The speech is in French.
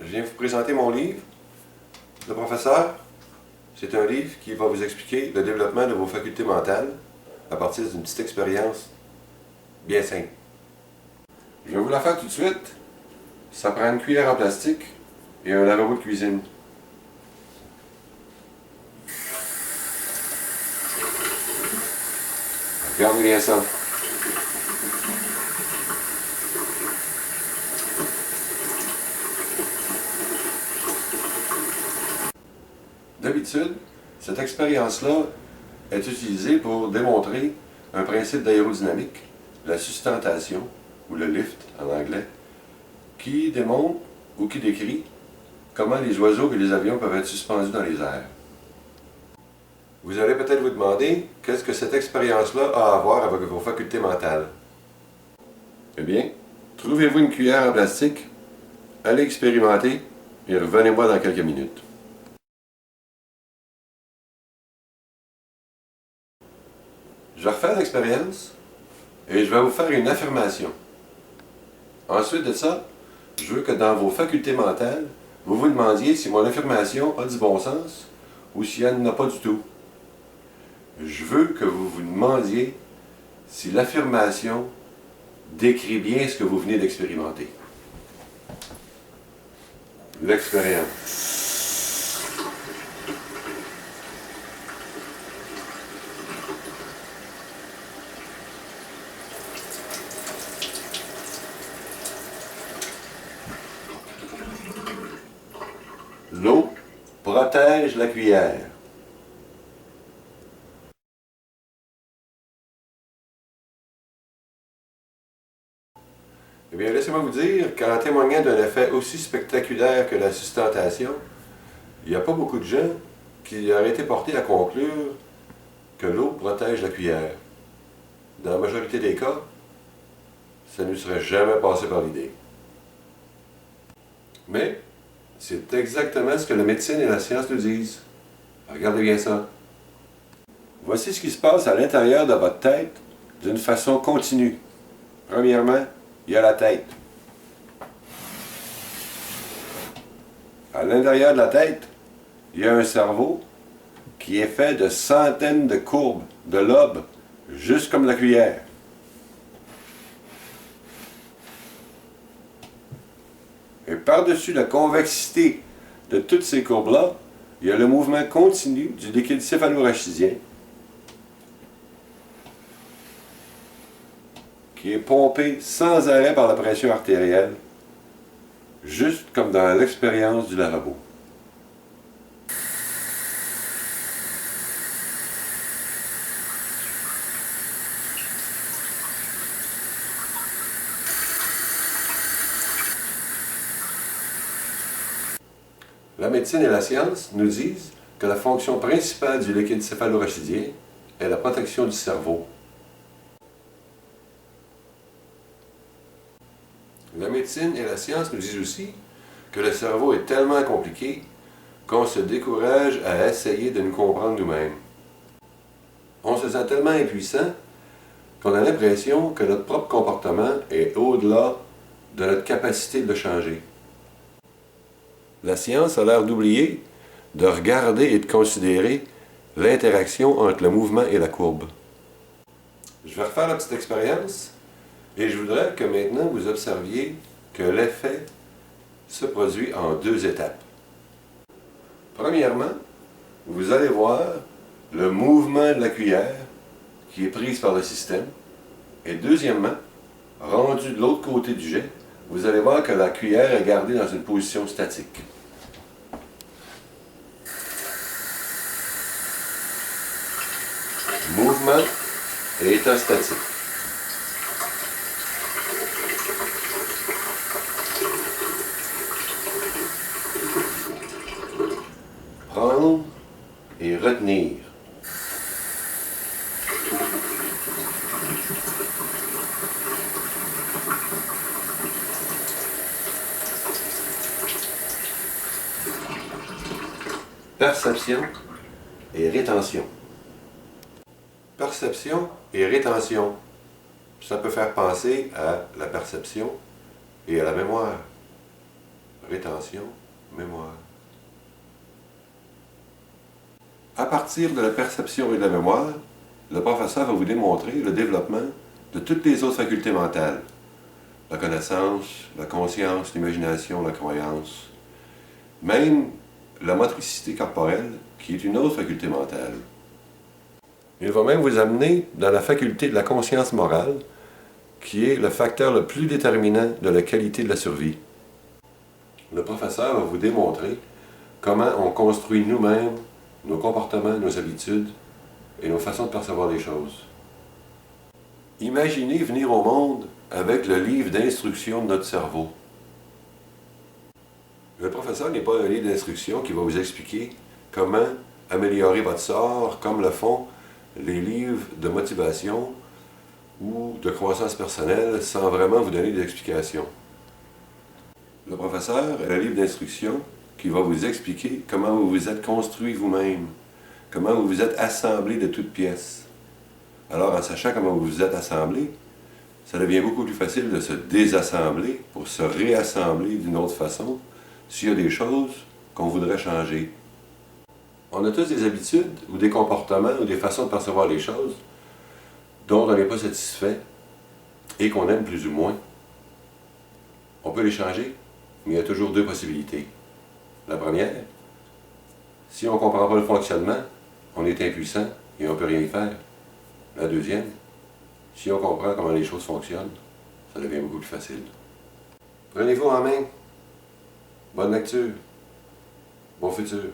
Je viens vous présenter mon livre, Le Professeur. C'est un livre qui va vous expliquer le développement de vos facultés mentales à partir d'une petite expérience bien simple. Je vais vous la faire tout de suite. Ça prend une cuillère en plastique et un lavabo de cuisine. Regardez bien ça. D'habitude, cette expérience-là est utilisée pour démontrer un principe d'aérodynamique, la sustentation, ou le lift en anglais, qui démontre ou qui décrit comment les oiseaux et les avions peuvent être suspendus dans les airs. Vous allez peut-être vous demander qu'est-ce que cette expérience-là a à voir avec vos facultés mentales. Eh bien, trouvez-vous une cuillère en plastique, allez expérimenter et revenez-moi dans quelques minutes. Je vais refaire l'expérience et je vais vous faire une affirmation. Ensuite de ça, je veux que dans vos facultés mentales, vous vous demandiez si mon affirmation a du bon sens ou si elle n'en a pas du tout. Je veux que vous vous demandiez si l'affirmation décrit bien ce que vous venez d'expérimenter. L'expérience. L'eau protège la cuillère. Eh bien, laissez-moi vous dire qu'en témoignant d'un effet aussi spectaculaire que la sustentation, il n'y a pas beaucoup de gens qui auraient été portés à conclure que l'eau protège la cuillère. Dans la majorité des cas, ça ne nous serait jamais passé par l'idée. Mais c'est exactement ce que la médecine et la science nous disent. Regardez bien ça. Voici ce qui se passe à l'intérieur de votre tête d'une façon continue. Premièrement, il y a la tête. À l'intérieur de la tête, il y a un cerveau qui est fait de centaines de courbes, de lobes, juste comme la cuillère. Et par-dessus la convexité de toutes ces courbes-là, il y a le mouvement continu du liquide céphalorachidien qui est pompé sans arrêt par la pression artérielle, juste comme dans l'expérience du lavabo. La médecine et la science nous disent que la fonction principale du liquide céphalorachidien est la protection du cerveau. La médecine et la science nous disent aussi que le cerveau est tellement compliqué qu'on se décourage à essayer de nous comprendre nous-mêmes. On se sent tellement impuissant qu'on a l'impression que notre propre comportement est au-delà de notre capacité de le changer. La science a l'air d'oublier de regarder et de considérer l'interaction entre le mouvement et la courbe. Je vais refaire la petite expérience et je voudrais que maintenant vous observiez que l'effet se produit en deux étapes. Premièrement, vous allez voir le mouvement de la cuillère qui est prise par le système. Et deuxièmement, rendu de l'autre côté du jet, vous allez voir que la cuillère est gardée dans une position statique. Mouvement et état statique. Prendre et retenir. Perception et rétention. Perception et rétention. Ça peut faire penser à la perception et à la mémoire. rétention, mémoire. À partir de la perception et de la mémoire, le professeur va vous démontrer le développement de toutes les autres facultés mentales. La connaissance, la conscience, l'imagination, la croyance, même la motricité corporelle, qui est une autre faculté mentale. Il va même vous amener dans la faculté de la conscience morale, qui est le facteur le plus déterminant de la qualité de la survie. Le professeur va vous démontrer comment on construit nous-mêmes nos comportements, nos habitudes et nos façons de percevoir les choses. Imaginez venir au monde avec le livre d'instruction de notre cerveau. Le professeur n'est pas un livre d'instruction qui va vous expliquer comment améliorer votre sort, comme le font les livres de motivation ou de croissance personnelle, sans vraiment vous donner des explications. Le professeur est un livre d'instruction qui va vous expliquer comment vous vous êtes construit vous-même, comment vous vous êtes assemblé de toutes pièces. Alors, en sachant comment vous vous êtes assemblé, ça devient beaucoup plus facile de se désassembler pour se réassembler d'une autre façon s'il y a des choses qu'on voudrait changer. On a tous des habitudes ou des comportements ou des façons de percevoir les choses dont on n'est pas satisfait et qu'on aime plus ou moins. On peut les changer, mais il y a toujours deux possibilités. La première, si on ne comprend pas le fonctionnement, on est impuissant et on ne peut rien y faire. La deuxième, si on comprend comment les choses fonctionnent, ça devient beaucoup plus facile. Prenez-vous en main. Bonne lecture. Bon futur.